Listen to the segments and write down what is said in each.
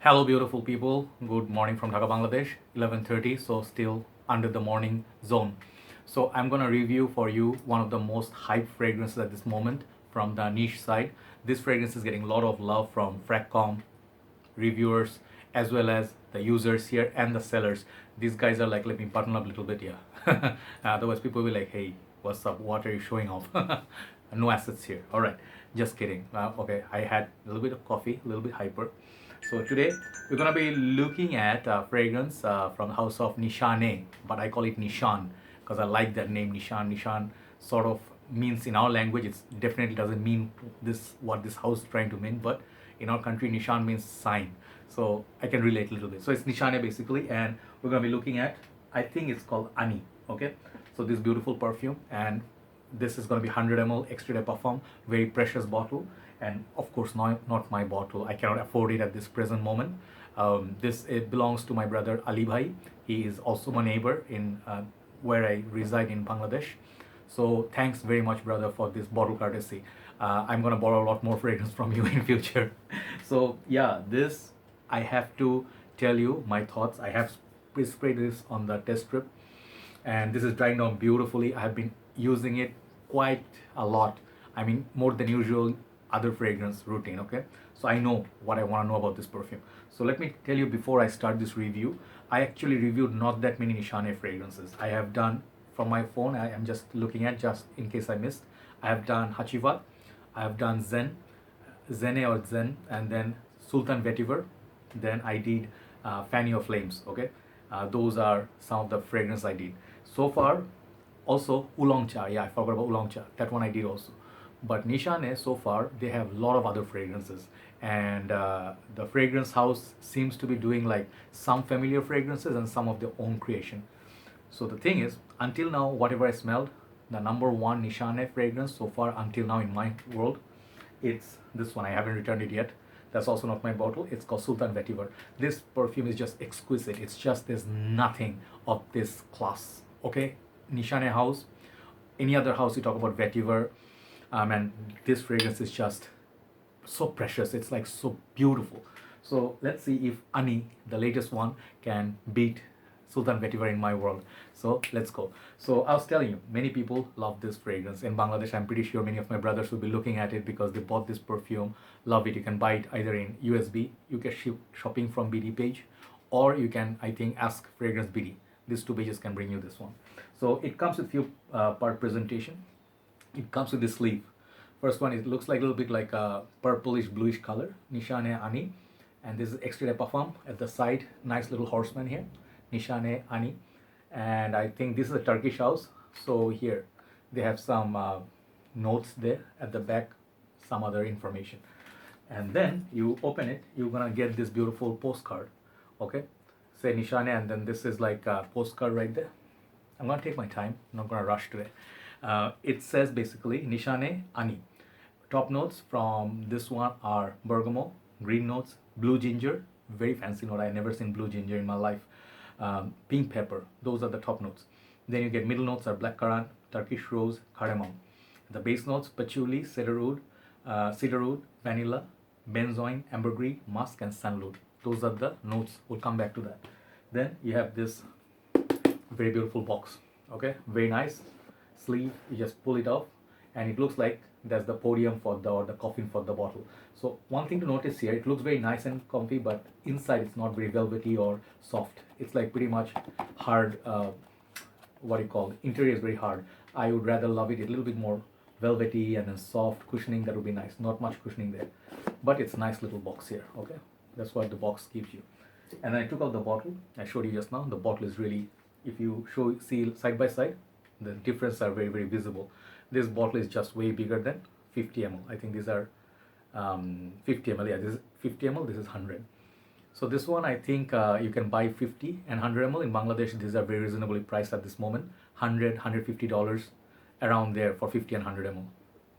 Hello, beautiful people. Good morning from Dhaka, Bangladesh. 11:30, so still under the morning zone. So I'm gonna review for you one of the most hyped fragrances at this moment from the niche side. This fragrance is getting a lot of love from Fragcom reviewers as well as the users here and the sellers. These guys are like, let me button up a little bit here. Otherwise, people will be like, hey, what's up? What are you showing off? No assets here. All right, just kidding. Okay, I had a little bit of coffee, a little bit hyper. So today we're gonna be looking at fragrance from the house of Nishane, but I call it Nishane because I like that name Nishane. Nishane sort of means in our language, it definitely doesn't mean this what this house is trying to mean, but in our country, Nishane means sign. So I can relate a little bit. So it's Nishane basically, and we're gonna be looking at, I think it's called Ani. Okay, so this beautiful perfume, and this is going to be 100 ml extrait Parfum, very precious bottle, and of course not my bottle. I cannot afford it at this present moment. This it belongs to my brother Ali Bhai. He is also my neighbor in where I reside in Bangladesh. So thanks very much, brother, for this bottle courtesy. I'm gonna borrow a lot more fragrance from you in future. So yeah, this I have to tell you my thoughts. I have sprayed this on the test strip, and this is drying down beautifully. I have been using it quite a lot. I mean, more than usual other fragrance routine. Okay, so I know what I want to know about this perfume. So let me tell you, before I start this review, I actually reviewed not that many Nishane fragrances. I have done from my phone. I am just looking at, just in case I missed, I have done Hachiva, I have done Zene or Zen, and then Sultan Vetiver. Then I did Fanny of Flames. Okay, those are some of the fragrance I did so far. Also Oolong Cha, yeah, I forgot about Oolong Cha. That one I did also. But Nishane, so far, they have a lot of other fragrances, and the fragrance house seems to be doing like some familiar fragrances and some of their own creation. So the thing is, until now, whatever I smelled, the number one Nishane fragrance so far until now in my world, it's this one. I haven't returned it yet. That's also not my bottle. It's called Sultan Vetiver. This perfume is just exquisite. It's just, there's nothing of this class. Okay, Nishane house, any other house you talk about Vetiver, and this fragrance is just so precious. It's like so beautiful. So let's see if Ani, the latest one, can beat Sultan Vetiver in my world. So let's go. So I was telling you, many people love this fragrance. In Bangladesh, I'm pretty sure many of my brothers will be looking at it because they bought this perfume, love it. You can buy it either in USB, you can ship shopping from BD page, or you can, I think, ask Fragrance BD. These two pages can bring you this one. So it comes with few part presentation. It comes with this sleeve. First one, it looks like a little bit like a purplish bluish color, Nishane Ani, and this is extrait Parfum at the side. Nice little horseman here, Nishane Ani, and I think this is a Turkish house. So here they have some notes there at the back, some other information, and then you open it, you're gonna get this beautiful postcard. Okay, say Nishane, and then this is like a postcard right there. I'm gonna take my time, I'm not gonna rush today. It says basically Nishane Ani. Top notes from this one are bergamot, green notes, blue ginger, very fancy note. I never seen blue ginger in my life. Pink pepper, those are the top notes. Then you get middle notes are blackcurrant, Turkish rose, cardamom. The base notes patchouli, cedarwood, vanilla, benzoin, ambergris, musk, and sandalwood. Those are the notes. We'll come back to that. Then you have this very beautiful box. Okay, very nice sleeve. You just pull it off, and it looks like that's the podium for the, or the coffin for the bottle. So one thing to notice here, it looks very nice and comfy, but inside it's not very velvety or soft. It's like pretty much hard. What do you call it? Interior is very hard. I would rather love it a little bit more velvety and then soft cushioning. That would be nice. Not much cushioning there, but it's a nice little box here. Okay, that's what the box gives you. And then I took out the bottle. I showed you just now. The bottle is really, if you see side by side, the difference are very visible. This bottle is just way bigger than 50 ml. I think these are 50 ml. Yeah, this is 50 ml. This is 100. So this one, I think you can buy 50 and 100 ml in Bangladesh. These are very reasonably priced at this moment. 100, $150 around there for 50 and 100 ml.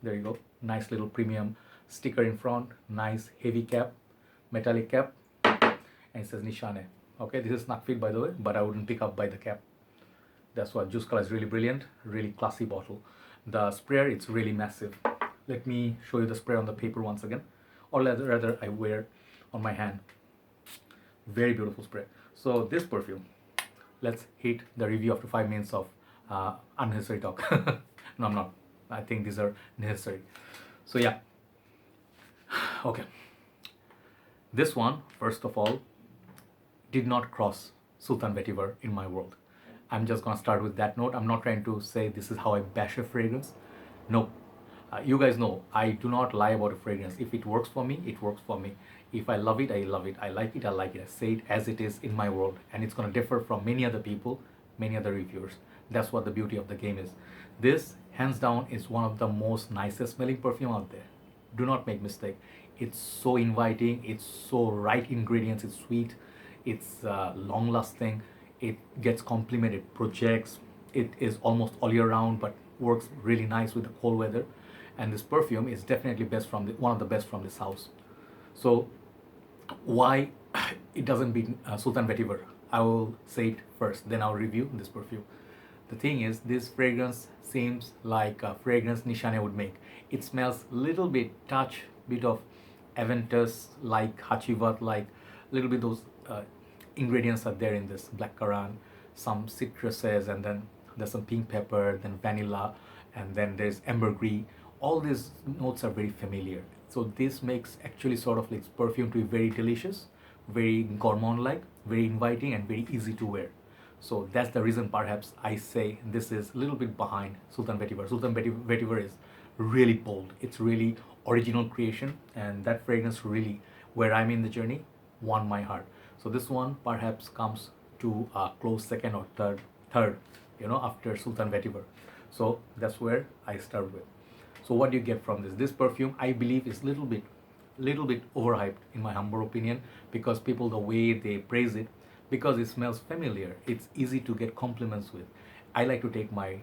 There you go. Nice little premium sticker in front. Nice heavy cap, metallic cap, and it says Nishane. Okay, this is not fit by the way, but I wouldn't pick up by the cap. That's what juice color is really brilliant, really classy bottle. The sprayer, it's really massive. Let me show you the sprayer on the paper once again, or rather I wear on my hand. Very beautiful spray. So this perfume, let's hit the review after 5 minutes of unnecessary talk. No, I'm not. I think these are necessary. So yeah, okay. This one, first of all, did not cross Sultan Vetiver in my world. I'm just gonna start with that note. I'm not trying to say this is how I bash a fragrance. No. You guys know I do not lie about a fragrance. If it works for me, it works for me. If I love it, I love it. I like it, I like it. I say it as it is in my world. And it's gonna differ from many other people, many other reviewers. That's what the beauty of the game is. This, hands down, is one of the most nicest smelling perfume out there. Do not make mistake. It's so inviting, it's so right ingredients, it's sweet, it's long lasting, it gets complimented, projects, it is almost all year round but works really nice with the cold weather. And this perfume is definitely best from one of the best from this house. So why it doesn't beat Sultan Vetiver? I will say it first, then I'll review this perfume. The thing is, this fragrance seems like a fragrance Nishane would make. It smells little bit, touch bit of Aventus, like Hachivat, like little bit those ingredients are there in this black currant, some citruses, and then there's some pink pepper, then vanilla, and then there's ambergris. All these notes are very familiar. So this makes actually sort of like perfume to be very delicious, very gourmand-like, very inviting, and very easy to wear. So that's the reason perhaps I say this is a little bit behind Sultan Vetiver. Sultan Vetiver is really bold. It's really original creation, and that fragrance really, where I'm in the journey, won my heart. So this one perhaps comes to a close second or third, after Sultan Vetiver. So that's where I start with. So what do you get from this? This perfume, I believe, is little bit overhyped in my humble opinion, because people, the way they praise it, because it smells familiar, it's easy to get compliments with. I like to take my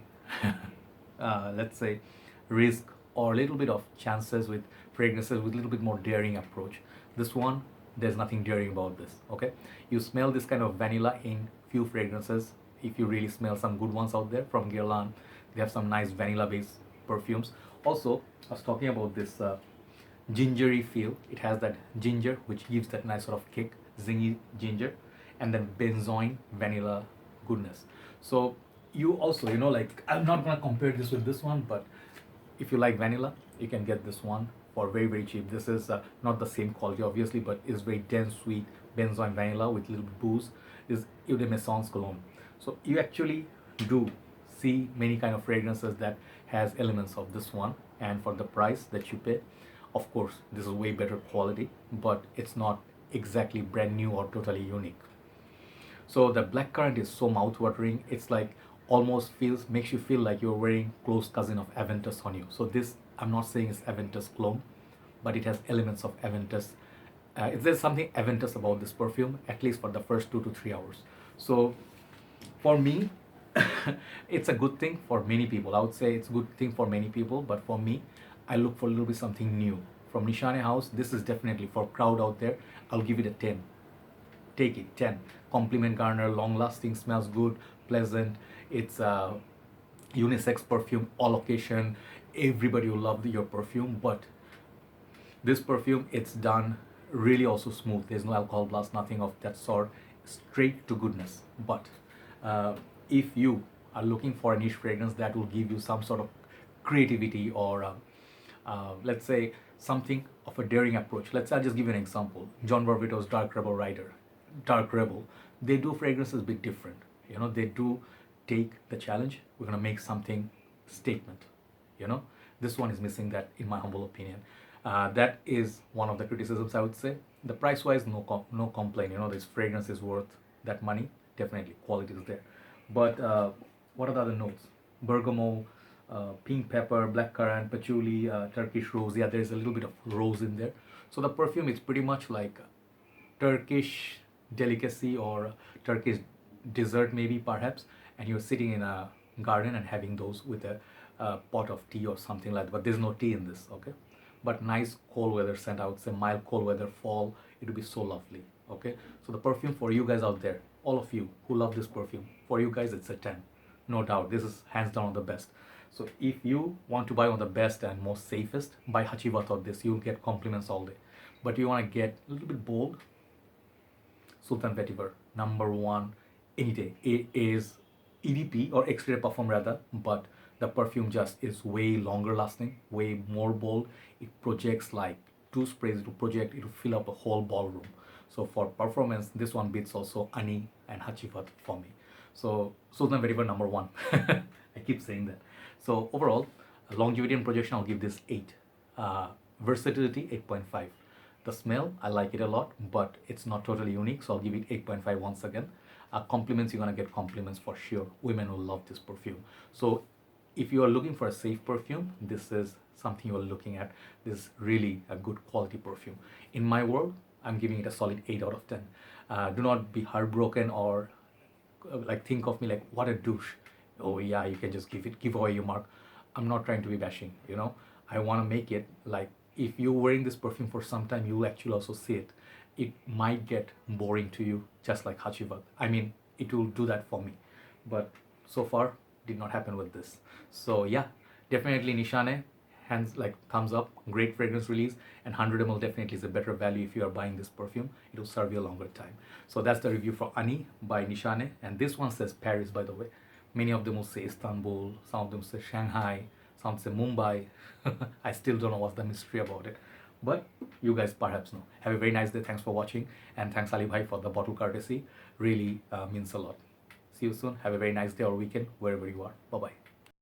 let's say risk or a little bit of chances with fragrances with a little bit more daring approach. This one, there's nothing daring about this. Okay, you smell this kind of vanilla in few fragrances. If you really smell some good ones out there from Guerlain, they have some nice vanilla based perfumes. Also, I was talking about this gingery feel. It has that ginger which gives that nice sort of kick, zingy ginger, and then benzoin vanilla goodness. So you also, like, I'm not gonna compare this with this one, but if you like vanilla, you can get this one for very very cheap. This is not the same quality obviously, but it's very dense, sweet benzoin vanilla with little booze. Is Eau de Maison's cologne. So you actually do see many kind of fragrances that has elements of this one, and for the price that you pay, of course this is way better quality, but it's not exactly brand new or totally unique. So the black currant is so mouth-watering. It's like almost makes you feel like you're wearing close cousin of Aventus on you. So this, I'm not saying it's Aventus clone, but it has elements of Aventus. There's something Aventus about this perfume, at least for the first 2 to 3 hours. So for me, it's a good thing for many people. I would say it's a good thing for many people, but for me, I look for a little bit something new. From Nishane House, this is definitely for crowd out there. I'll give it a 10. Take it, 10. Compliment garner, long lasting, smells good, pleasant. It's a unisex perfume, all occasion. Everybody will love your perfume, but this perfume, it's done really also smooth. There's no alcohol blast, nothing of that sort. Straight to goodness. But if you are looking for a niche fragrance that will give you some sort of creativity or let's say something of a daring approach. I'll just give you an example. John Barbatos' Dark Rebel, they do fragrances a bit different. They do take the challenge. We're gonna make something statement. This one is missing that, in my humble opinion. That is one of the criticisms, I would say. The price wise, no complaint. This fragrance is worth that money. Definitely, quality is there. But what are the other notes? Bergamot, pink pepper, black currant, patchouli, Turkish rose. Yeah, there's a little bit of rose in there. So the perfume is pretty much like Turkish delicacy or Turkish dessert maybe perhaps, and you're sitting in a garden and having those with a pot of tea or something like that. But there's no tea in this, okay? But nice cold weather scent, I would say mild cold weather, fall, it would be so lovely, okay? So the perfume for you guys out there, all of you who love this perfume, for you guys it's a 10, no doubt. This is hands down the best. So if you want to buy one of the best and most safest, buy Hachivat of this. You'll get compliments all day. But you want to get a little bit bold, Sultan Vetiver, number one any day. It is EDP or extrait Parfum rather, but the perfume just is way longer lasting, way more bold. It projects like two sprays to project, it will fill up a whole ballroom. So for performance, this one beats also Ani and Hachivat for me. So Sultan Vetiver number one. I keep saying that. So overall, longevity and projection, I'll give this 8. Versatility, 8.5. The smell, I like it a lot, but it's not totally unique, so I'll give it 8.5 once again. Compliments, you're gonna get compliments for sure. Women will love this perfume. So if you are looking for a safe perfume, this is something you're looking at. This is really a good quality perfume. In my world, I'm giving it a solid 8 out of 10. Do not be heartbroken or like think of me like what a douche. Oh yeah, you can just give away your mark. I'm not trying to be bashing, you know. I want to make it like if you're wearing this perfume for some time, you'll actually also see it. It might get boring to you, just like Hachivat. I mean, it will do that for me, but so far did not happen with this. So yeah, definitely Nishane, hands like thumbs up, great fragrance release, and 100 ml definitely is a better value if you are buying this perfume. It will serve you a longer time. So that's the review for Ani by Nishane, and this one says Paris, by the way. Many of them will say Istanbul, some of them say Shanghai, some say Mumbai. I still don't know what's the mystery about it, but you guys perhaps know. Have a very nice day. Thanks for watching, and thanks Ali Bhai for the bottle courtesy. Really means a lot. See you soon. Have a very nice day or weekend wherever you are. Bye bye.